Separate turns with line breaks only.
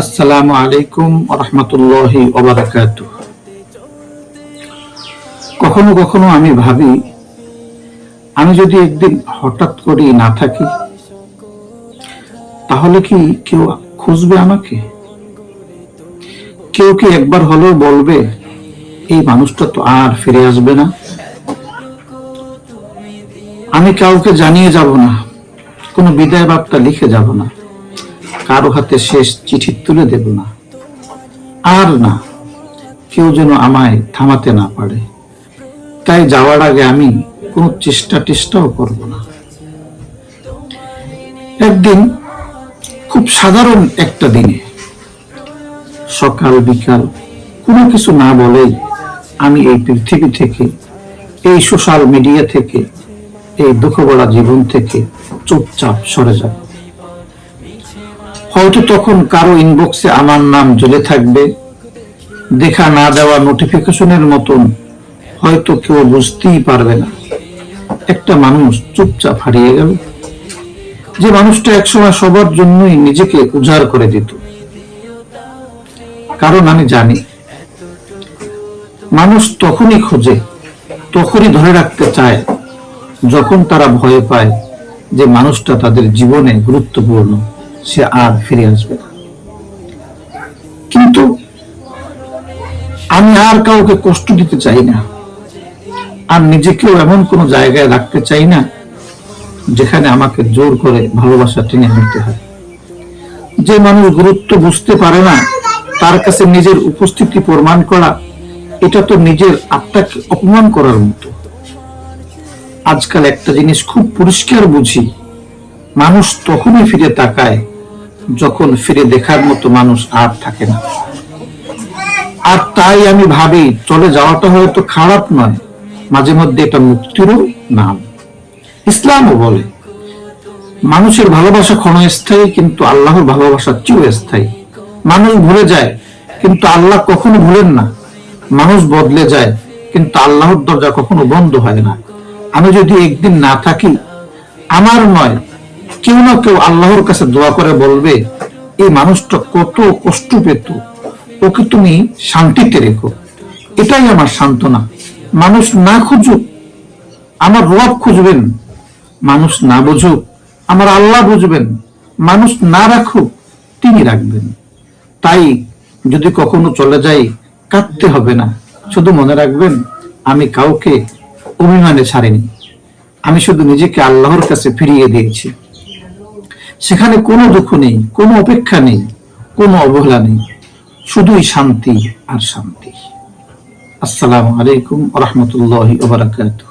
আসসালামু আলাইকুম ওয়া রাহমাতুল্লাহি ওয়া বারাকাতুহু। কখনো কখনো আমি ভাবি, আমি যদি একদিন হঠাৎ করে না থাকি, তাহলে কি কেউ খুঁজবে আমাকে? কেউ কি একবার হলেও বলবে, এই মানুষটা তো আর ফিরে আসবে না? আমি কাউকে জানিয়ে যাব না, কোনো বিদায় বার্তা লিখে যাব না, কারো হাতে শেষ চিঠি তুলে দেব না। আর না, কেউ যেন আমায় থামাতে না পারে। তাই যাওয়ার আগে আমি কোনো চেষ্টাও করব না। একদিন, খুব সাধারণ একটা দিনে, সকাল বিকাল কোনো কিছু না বলেই আমি এই পৃথিবী থেকে, এই সোশ্যাল মিডিয়া থেকে, এই দুঃখভরা জীবন থেকে চুপচাপ সরে যাব। হয়তো তখন কারো ইনবক্সে আমার নাম জ্বলে থাকবে, দেখা না দেওয়া নোটিফিকেশনের মতন। হয়তো কেউ বুঝতেই পারবে না একটা মানুষ চুপচাপ হারিয়ে গেল, যে মানুষটা একসময় সবার জন্যই নিজেকে উজাড় করে দিত। কারণ আমি জানি, মানুষ তখনই খোঁজে, তখনই ধরে রাখতে চায়, যখন তারা ভয় পায় যে মানুষটা তাদের জীবনে গুরুত্বপূর্ণ, সে আর ফিরে আসবে না। কিন্তু আমি আর কাউকে কষ্ট দিতে চাই না, আর নিজেকেও এমন কোনো জায়গায় রাখতে চাই না যেখানে আমাকে জোর করে ভালোবাসা টেনে নিতে হয়। যে মানুষ গুরুত্ব বুঝতে পারে না, তার কাছে নিজের উপস্থিতি প্রমাণ করা, এটা তো নিজের আত্মাকে অপমান করার মতো। আজকাল একটা জিনিস খুব পরিষ্কার বুঝি, মানুষ তখনই ফিরে তাকায় যখন ফিরে দেখার মতো মানুষ আর থাকে না। আর তাই আমি ভাবি, চলে যাওয়াটা হয়তো খারাপ নয়, মাঝে মধ্যে এটা মুক্তিরও নাম। ইসলামও বলে, মানুষের ভালোবাসা ক্ষণস্থায়ী, কিন্তু আল্লাহর ভালোবাসা চিরস্থায়ী। মানুষ ভুলে যায়, কিন্তু আল্লাহ কখনো ভুলেন না। মানুষ বদলে যায়, কিন্তু আল্লাহর দরজা কখনো বন্ধ হয় না। আমি যদি একদিন না থাকি, আমার নয়, কেউ না কেউ আল্লাহর কাছে দোয়া করে বলবে, এই মানুষটা কত কষ্ট পেত, ওকে তুমি শান্তিতে রেখো। এটাই আমার সান্ত্বনা। মানুষ না খুঁজুক, আমার রব খুঁজবেন। মানুষ না বুঝুক, আমার আল্লাহ বুঝবেন। মানুষ না রাখুক, তিনি রাখবেন। তাই যদি কখনো চলে যাই, কাঁদতে হবে না। শুধু মনে রাখবেন, আমি কাউকে অভিমানে ছাড়িনি। আমি শুধু নিজেকে আল্লাহর কাছে ফিরিয়ে দিয়েছি। সেখানে কোনো দুঃখ নেই, কোনো অপেক্ষা নেই, কোনো অবহেলা নেই, শুধুই শান্তি আর শান্তি। আসসালামু আলাইকুম ওয়া রাহমাতুল্লাহি ওয়া বারাকাতুহু।